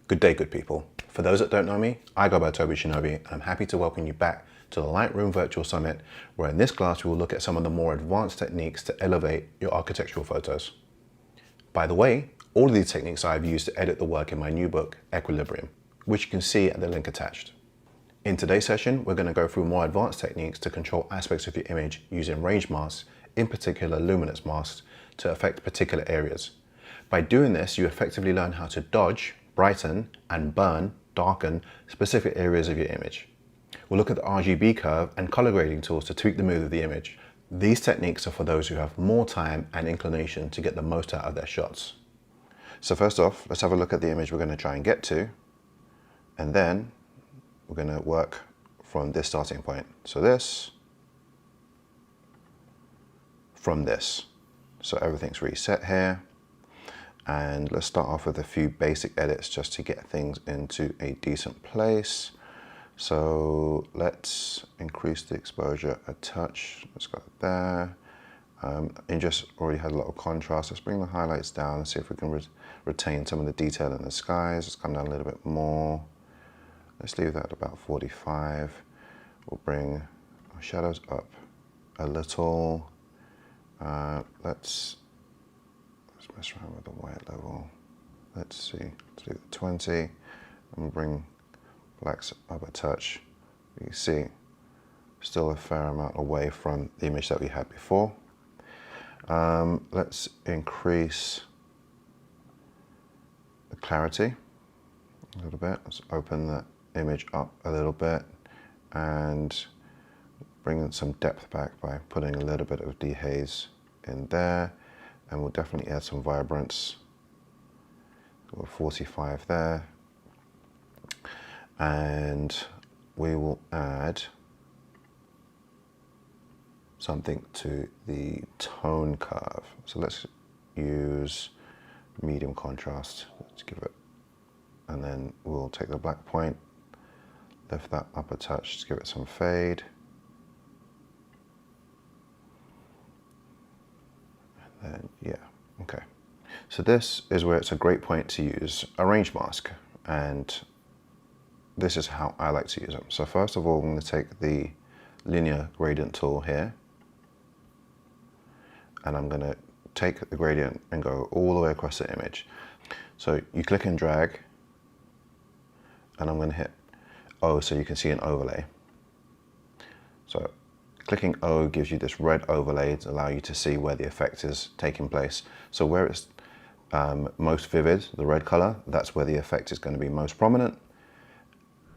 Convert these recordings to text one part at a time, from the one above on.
Good day, good people. For those that don't know me, I go by Tobi Shinobi, and I'm happy to welcome you back to the Lightroom Virtual Summit, where in this class we will look at some of the more advanced techniques to elevate your architectural photos. By the way, all of these techniques I've used to edit the work in my new book, Equilibrium, which you can see at the link attached. In today's session, we're going to go through more advanced techniques to control aspects of your image using range masks, in particular luminous masks, to affect particular areas. By doing this, you effectively learn how to dodge, brighten, and burn, darken specific areas of your image. We'll look at the RGB curve and color grading tools to tweak the mood of the image. These techniques are for those who have more time and inclination to get the most out of their shots. So first off, let's have a look at the image we're going to try and get to, and then we're going to work from this starting point. So this, from this. So everything's reset here. And let's start off with a few basic edits just to get things into a decent place. So let's increase the exposure a touch. Let's go there. It just already had a lot of contrast. Let's bring the highlights down and see if we can retain some of the detail in the skies. Let's come down a little bit more. Let's leave that at about 45. We'll bring our shadows up a little. Let's mess around with the white level. Let's see, let's leave it 20 and bring blacks up a touch. You can see still a fair amount away from the image that we had before. Let's increase the clarity a little bit. Let's open the image up a little bit and bring some depth back by putting a little bit of dehaze in there. And we'll definitely add some vibrance. We're 45 there. And we will add something to the tone curve. So let's use medium contrast. Let's give it, and then we'll take the black point, lift that up a touch, just give it some fade. And yeah, okay. So this is where it's a great point to use a range mask, and this is how I like to use them. So first of all, I'm going to take the linear gradient tool here, and I'm going to take the gradient and go all the way across the image. So you click and drag, and I'm going to hit O so you can see an overlay. So clicking O gives you this red overlay to allow you to see where the effect is taking place. So where it's most vivid, the red color, that's where the effect is going to be most prominent.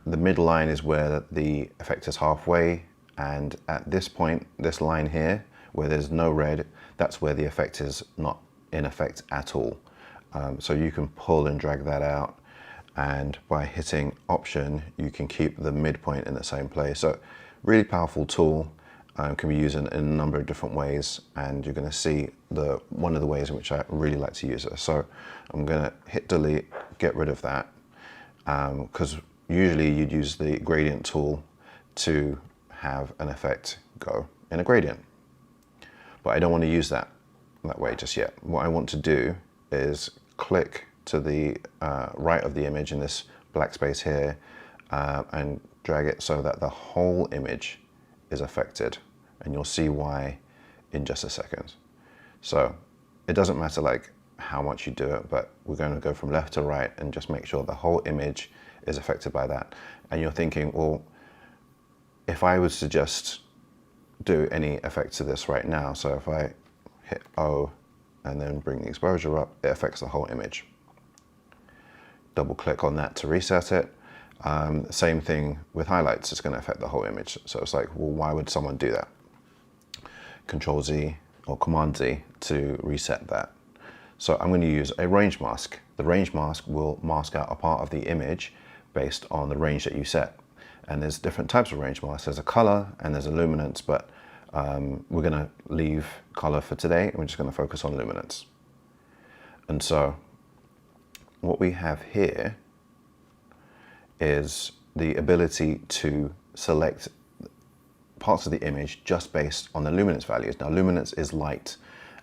The midline is where the effect is halfway, and at this point, this line here, where there's no red, that's where the effect is not in effect at all. So you can pull and drag that out, and by hitting Option, you can keep the midpoint in the same place. So really powerful tool. Can be used in a number of different ways, and you're going to see one of the ways in which I really like to use it. So I'm going to hit delete, get rid of that, because usually you'd use the gradient tool to have an effect go in a gradient. But I don't want to use that way just yet. What I want to do is click to the right of the image in this black space here and drag it so that the whole image is affected, and you'll see why in just a second. So it doesn't matter like how much you do it, but we're going to go from left to right and just make sure the whole image is affected by that. And you're thinking, well, if I was to just do any effect to this right now, so if I hit O and then bring the exposure up, it affects the whole image. Double click on that to reset it. Same thing with highlights, it's going to affect the whole image. So it's like, well, why would someone do that? Control Z or Command Z to reset that. So I'm going to use a range mask. The range mask will mask out a part of the image based on the range that you set. And there's different types of range masks. There's a color and there's a luminance, but we're going to leave color for today, and we're just going to focus on luminance. And so what we have here is the ability to select parts of the image just based on the luminance values. Now, luminance is light,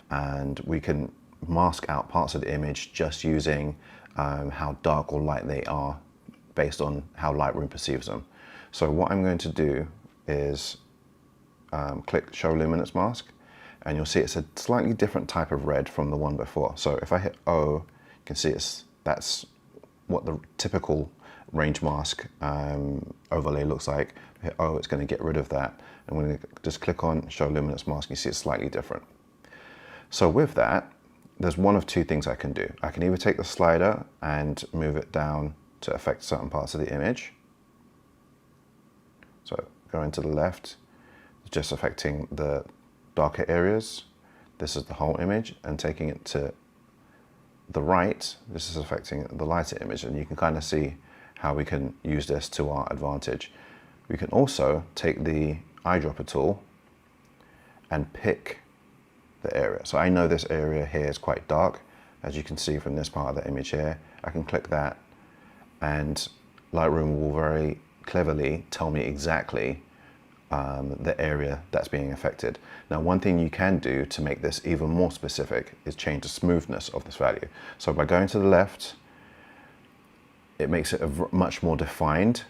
and we can mask out parts of the image just using how dark or light they are based on how Lightroom perceives them. So what I'm going to do is click Show Luminance Mask, and you'll see it's a slightly different type of red from the one before. So if I hit O, you can see that's what the typical range mask overlay looks like. If I hit O, it's going to get rid of that. I'm going to just click on Show Luminance Mask, you see it's slightly different. So with that, there's one of two things I can do. I can either take the slider and move it down to affect certain parts of the image. So going to the left, just affecting the darker areas. This is the whole image, and taking it to the right, this is affecting the lighter image, and you can kind of see how we can use this to our advantage. We can also take the eyedropper tool and pick the area. So I know this area here is quite dark, as you can see from this part of the image here. I can click that, and Lightroom will very cleverly tell me exactly the area that's being affected. Now, one thing you can do to make this even more specific is change the smoothness of this value. So by going to the left, it makes it much more defined,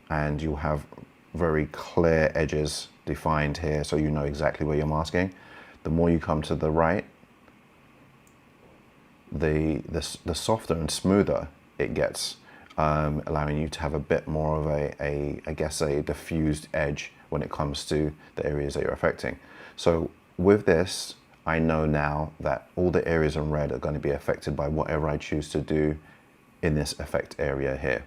and you'll have very clear edges defined here, so you know exactly where you're masking. The more you come to the right, the softer and smoother it gets, allowing you to have a bit more of I guess a diffused edge when it comes to the areas that you're affecting. So with this, I know now that all the areas in red are going to be affected by whatever I choose to do in this effect area here.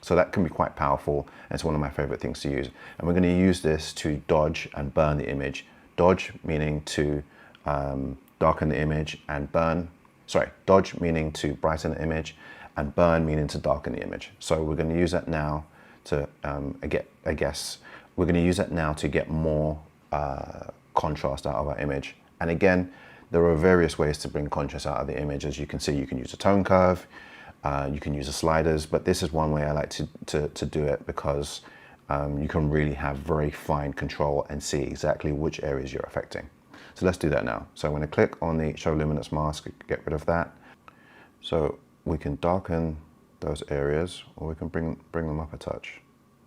So that can be quite powerful, and it's one of my favorite things to use. And we're going to use this to dodge and burn the image. Dodge meaning to darken the image, and dodge meaning to brighten the image, and burn meaning to darken the image. So we're going to use that now to we're going to use that now to get more contrast out of our image. And again, there are various ways to bring contrast out of the image. As you can see, you can use a tone curve, you can use the sliders, but this is one way I like to do it, because you can really have very fine control and see exactly which areas you're affecting. So let's do that now. So I'm going to click on the Show Luminance Mask, get rid of that. So we can darken those areas, or we can bring them up a touch.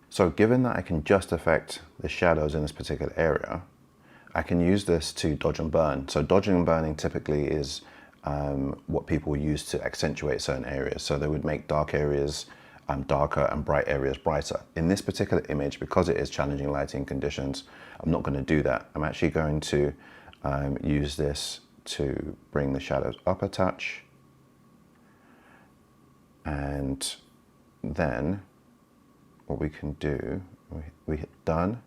So given that I can just affect the shadows in this particular area, I can use this to dodge and burn. So dodging and burning typically is what people use to accentuate certain areas. So they would make dark areas darker and bright areas brighter. In this particular image, because it is challenging lighting conditions, I'm not going to do that. I'm actually going to use this to bring the shadows up a touch, and then what we can do, we hit done,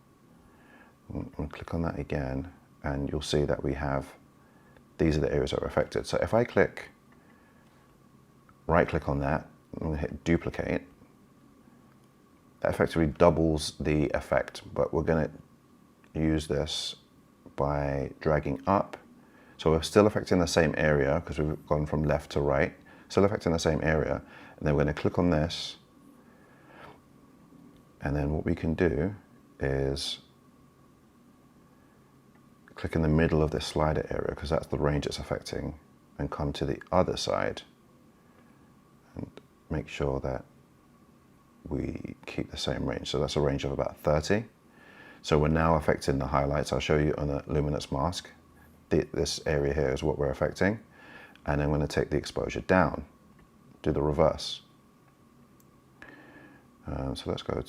and click on that again, and you'll see that we have, these are the areas that are affected. So if I right click on that, I'm going to hit duplicate, that effectively doubles the effect, but we're going to use this by dragging up. So we're still affecting the same area, because we've gone from left to right, still affecting the same area, and then we're going to click on this. And then what we can do is click in the middle of this slider area, because that's the range it's affecting, and come to the other side and make sure that we keep the same range. So that's a range of about 30. So we're now affecting the highlights. I'll show you on the luminous mask. This area here is what we're affecting. And I'm going to take the exposure down, do the reverse. So let's go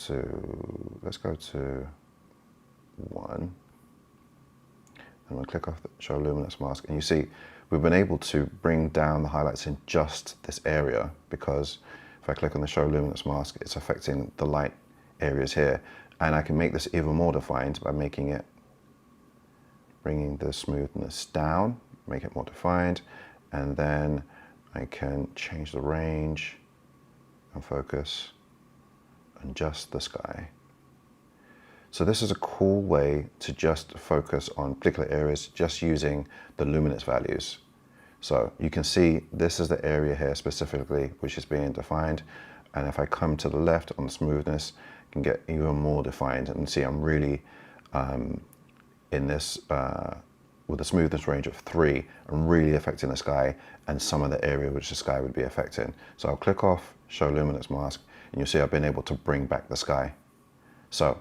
to 1. I'm going to click off the Show Luminous Mask, and you see we've been able to bring down the highlights in just this area, because if I click on the Show Luminous Mask, it's affecting the light areas here, and I can make this even more defined by bringing the smoothness down, make it more defined, and then I can change the range and focus on just the sky. So this is a cool way to just focus on particular areas just using the luminance values. So you can see this is the area here specifically which is being defined, and if I come to the left on the smoothness, I can get even more defined and see I'm really in this with a smoothness range of 3 and really affecting the sky and some of the area which the sky would be affecting. So I'll click off show luminance mask, and you'll see I've been able to bring back the sky. So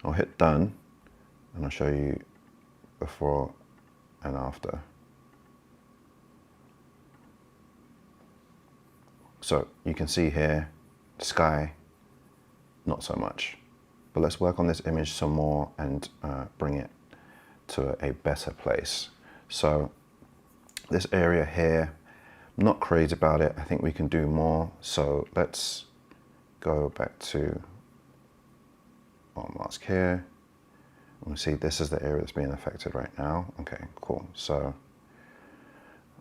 I'll hit done, and I'll show you before and after. So you can see here, the sky, not so much. But let's work on this image some more and bring it to a better place. So this area here, I'm not crazy about it. I think we can do more. So let's go back to our mask here. And we see this is the area that's being affected right now. Okay, cool. So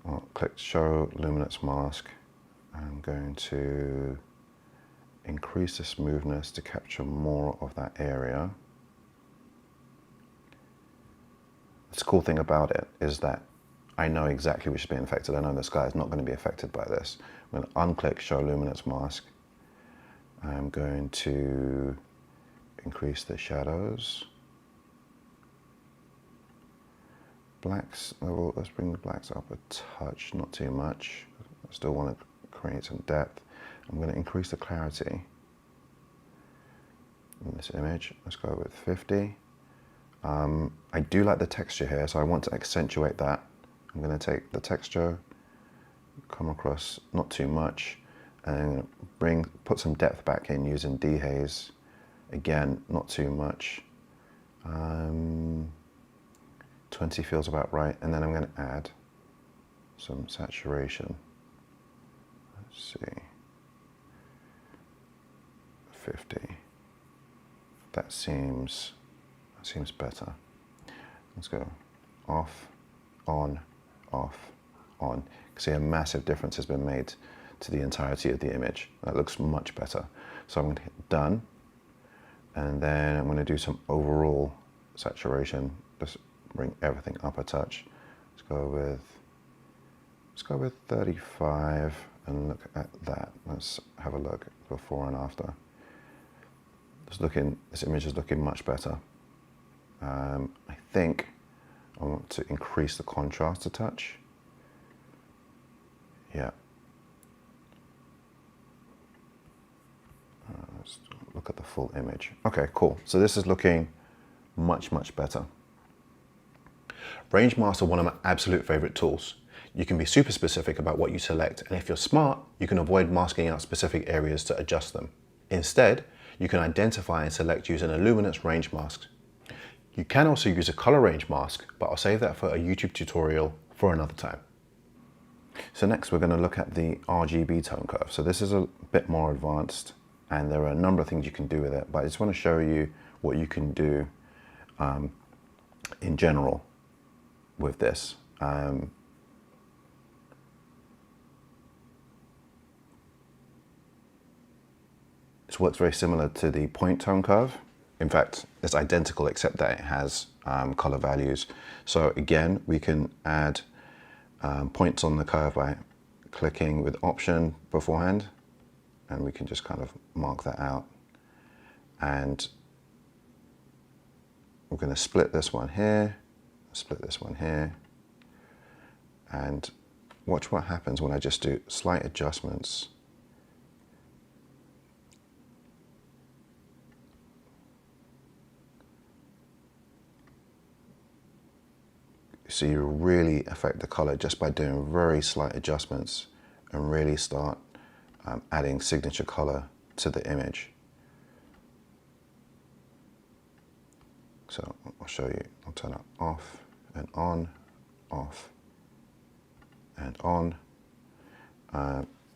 I'll click show luminance mask. I'm going to increase the smoothness to capture more of that area. The cool thing about it is that I know exactly which is being affected. I know the sky is not going to be affected by this. I'm going to unclick show luminance mask. I'm going to increase the shadows. Blacks level, let's bring the blacks up a touch, not too much. I still want to create some depth. I'm going to increase the clarity in this image. Let's go with 50. I do like the texture here, so I want to accentuate that. I'm going to take the texture, come across not too much, and put some depth back in using dehaze. Again, not too much. 20 feels about right, and then I'm going to add some saturation. Let's see. 50. That seems better. Let's go off, on, off, on. You can see a massive difference has been made to the entirety of the image. That looks much better. So I'm going to hit done, and then I'm going to do some overall saturation. Just bring everything up a touch. Let's go with 35 and look at that. Let's have a look before and after. This image is looking much better. I think I want to increase the contrast a touch. Yeah. Let's look at the full image. Okay, cool. So this is looking much, much better. Range masks are one of my absolute favorite tools. You can be super specific about what you select, and if you're smart, you can avoid masking out specific areas to adjust them. Instead, you can identify and select using a luminance range mask. You can also use a color range mask, but I'll save that for a YouTube tutorial for another time. So next we're going to look at the RGB tone curve. So this is a bit more advanced, and there are a number of things you can do with it, but I just want to show you what you can do in general with this. This works very similar to the point tone curve. In fact, it's identical except that it has color values. So again, we can add points on the curve by clicking with Option beforehand, and we can just kind of mark that out. And we're going to split this one here, split this one here, and watch what happens when I just do slight adjustments. So you really affect the color just by doing very slight adjustments and really start adding signature color to the image. So I'll show you, I'll turn it off and on, off and on.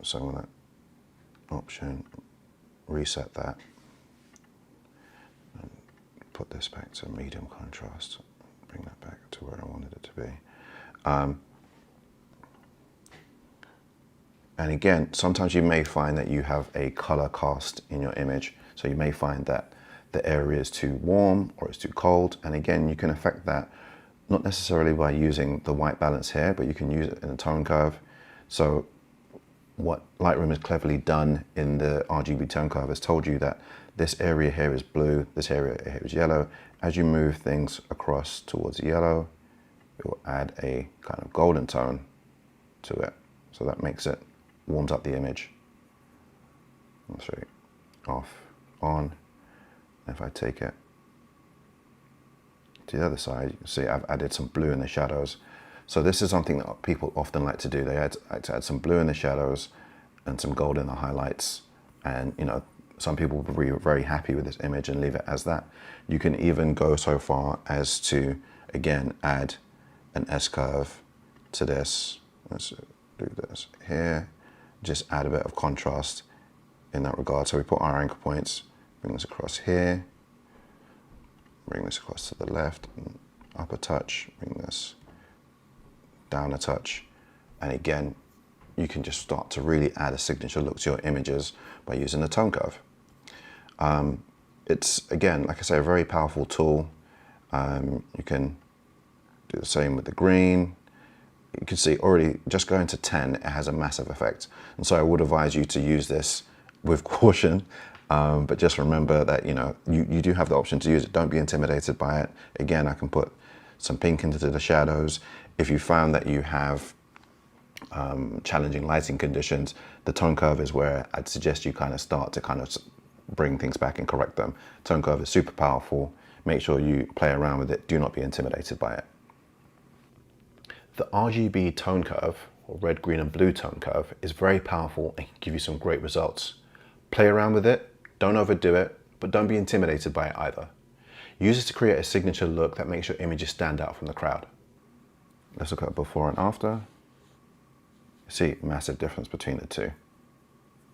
So I'm going to Option, reset that, and put this back to medium contrast. Bring that back to where I wanted it to be. And again, sometimes you may find that you have a color cast in your image. So you may find that the area is too warm or it's too cold. And again, you can affect that not necessarily by using the white balance here, but you can use it in a tone curve. So what Lightroom has cleverly done in the RGB tone curve has told you that this area here is blue, this area here is yellow. As you move things across towards yellow, we'll add a kind of golden tone to it. So that makes it, warms up the image. I'll show you off, on. If I take it to the other side, you can see I've added some blue in the shadows. So this is something that people often like to do. They like to add some blue in the shadows and some gold in the highlights. And you know, some people will be very happy with this image and leave it as that. You can even go so far as to, again, add an S-curve to this. Let's do this here. Just add a bit of contrast in that regard. So we put our anchor points, bring this across here, bring this across to the left, and up a touch, bring this down a touch. And again, you can just start to really add a signature look to your images by using the tone curve. It's, again, like I say, a very powerful tool. You can do the same with the green. You can see already just going to 10, it has a massive effect. And so I would advise you to use this with caution, but just remember that, you know, you do have the option to use it. Don't be intimidated by it. Again, I can put some pink into the shadows. If you found that you have challenging lighting conditions, the tone curve is where I'd suggest you kind of start to kind of bring things back and correct them. Tone curve is super powerful. Make sure you play around with it. Do not be intimidated by it. The RGB tone curve, or red, green and blue tone curve, is very powerful and can give you some great results. Play around with it, don't overdo it, but don't be intimidated by it either. Use it to create a signature look that makes your images stand out from the crowd. Let's look at before and after. See, massive difference between the two.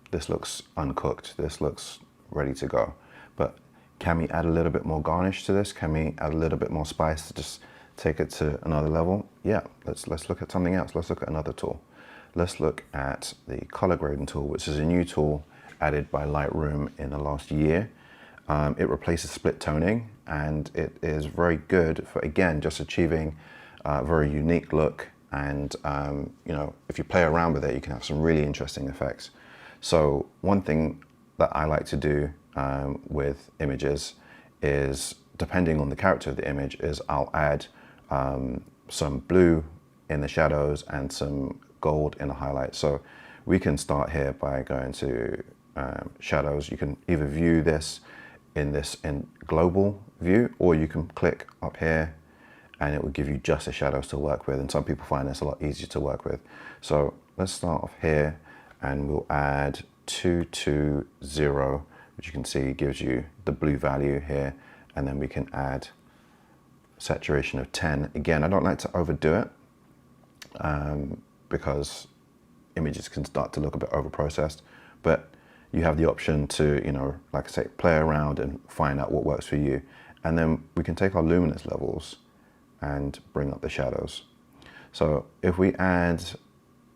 This looks uncooked, this looks ready to go. But can we add a little bit more garnish to this? Can we add a little bit more spice to just take it to another level? Yeah, let's look at something else. Let's look at another tool. Let's look at the color grading tool, which is a new tool added by Lightroom in the last year. It replaces split toning, and it is very good for, again, just achieving a very unique look. And you know, if you play around with it, you can have some really interesting effects. So one thing that I like to do with images is, depending on the character of the image, is I'll add some blue in the shadows and some gold in the highlights. So we can start here by going to shadows. You can either view this in global view, or you can click up here and it will give you just the shadows to work with. And some people find this a lot easier to work with. So let's start off here and we'll add 220, which you can see gives you the blue value here. And then we can add saturation of 10. Again, I don't like to overdo it because images can start to look a bit over-processed, but you have the option to, you know, like I say, play around and find out what works for you. And then we can take our luminous levels and bring up the shadows. So if we add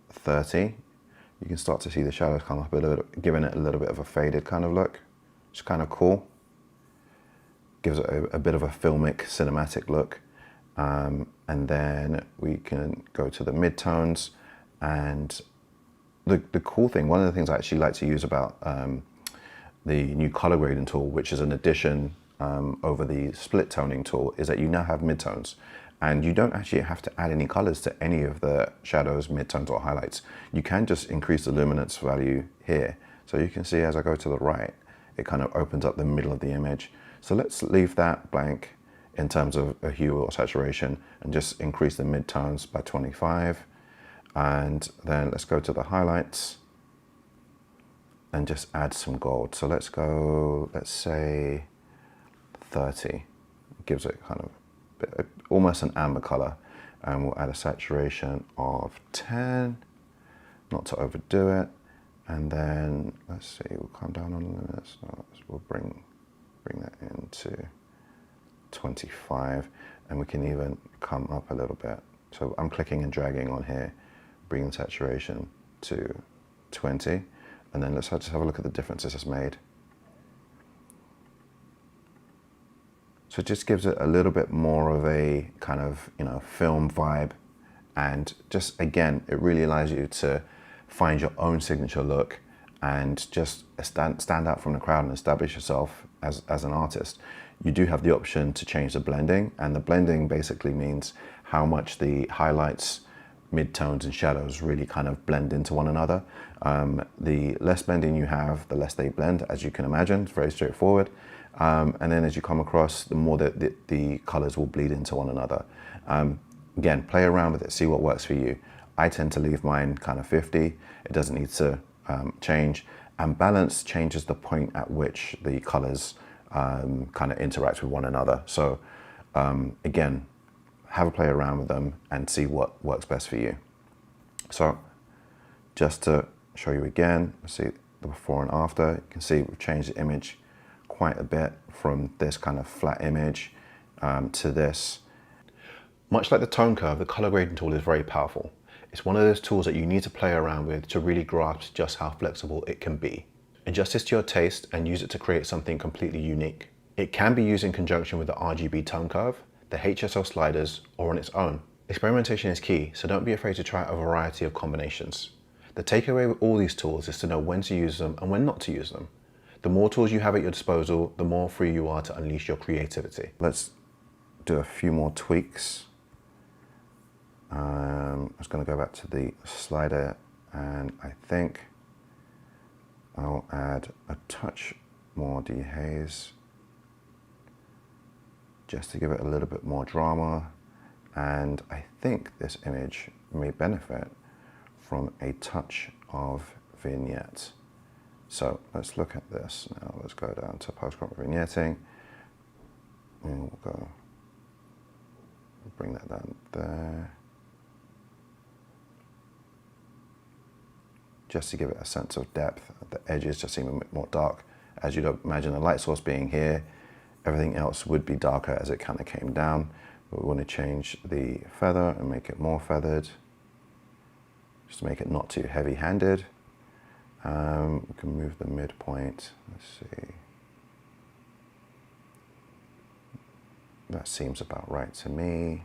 30, you can start to see the shadows come up a little bit, giving it a little bit of a faded kind of look. It's kind of cool. Gives it a bit of a filmic, cinematic look. And then we can go to the midtones. And the cool thing, one of the things I actually like to use about the new color grading tool, which is an addition over the split toning tool, is that you now have midtones. And you don't actually have to add any colors to any of the shadows, midtones or highlights. You can just increase the luminance value here. So you can see as I go to the right, it kind of opens up the middle of the image. So let's leave that blank in terms of a hue or saturation and just increase the midtones by 25. And then let's go to the highlights and just add some gold. So let's go, let's say 30. It gives it kind of almost an amber color. And we'll add a saturation of 10, not to overdo it. And then let's see, we'll come down on the luminous. We'll bring that into 25, and we can even come up a little bit. So I'm clicking and dragging on here, bringing saturation to 20, and then let's just have a look at the differences it's made. So it just gives it a little bit more of a kind of, you know, film vibe, and just, again, it really allows you to find your own signature look and just stand out from the crowd and establish yourself as an artist. You do have the option to change the blending, and the blending basically means how much the highlights, midtones and shadows really kind of blend into one another. The less blending you have, the less they blend, as you can imagine. It's very straightforward. And then as you come across, the more that the colors will bleed into one another. Again, play around with it, see what works for you. I tend to leave mine kind of 50. It doesn't need to change. And balance changes the point at which the colors kind of interact with one another. So again, have a play around with them and see what works best for you. So just to show you again, see the before and after. You can see we've changed the image quite a bit from this kind of flat image to this. Much like the tone curve, the color grading tool is very powerful. It's one of those tools that you need to play around with to really grasp just how flexible it can be. Adjust this to your taste and use it to create something completely unique. It can be used in conjunction with the RGB tone curve, the HSL sliders, or on its own. Experimentation is key, so don't be afraid to try a variety of combinations. The takeaway with all these tools is to know when to use them and when not to use them. The more tools you have at your disposal, the more free you are to unleash your creativity. Let's do a few more tweaks. I'm just going to go back to the slider, and I think I'll add a touch more dehaze just to give it a little bit more drama. And I think this image may benefit from a touch of vignette. So let's look at this now. Let's go down to post-crop vignetting. And we'll bring that down there. Just to give it a sense of depth. The edges just seem a bit more dark. As you'd imagine, the light source being here, everything else would be darker as it kind of came down. But we want to change the feather and make it more feathered, just to make it not too heavy-handed. We can move the midpoint. Let's see. That seems about right to me.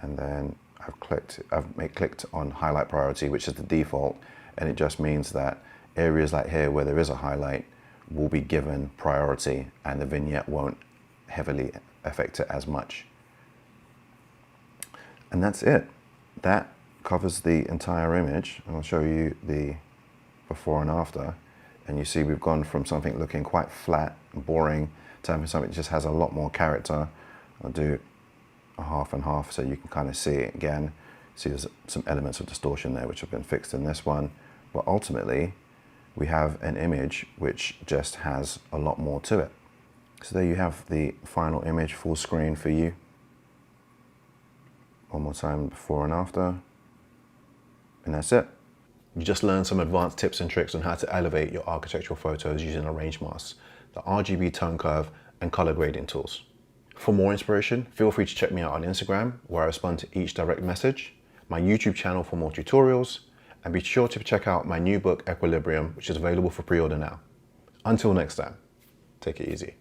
And then I've clicked on highlight priority, which is the default, and it just means that areas like here where there is a highlight will be given priority, and the vignette won't heavily affect it as much. And that's it. That covers the entire image. And I'll show you the before and after. And you see we've gone from something looking quite flat and boring to having something that just has a lot more character. I'll do a half and half so you can kind of see it again. See there's some elements of distortion there which have been fixed in this one. But ultimately, we have an image which just has a lot more to it. So there you have the final image full screen for you. One more time, before and after. And that's it. You just learned some advanced tips and tricks on how to elevate your architectural photos using a range mask, the RGB tone curve, and color grading tools. For more inspiration, feel free to check me out on Instagram, where I respond to each direct message, my YouTube channel for more tutorials, and be sure to check out my new book, Equilibrium, which is available for pre-order now. Until next time, take it easy.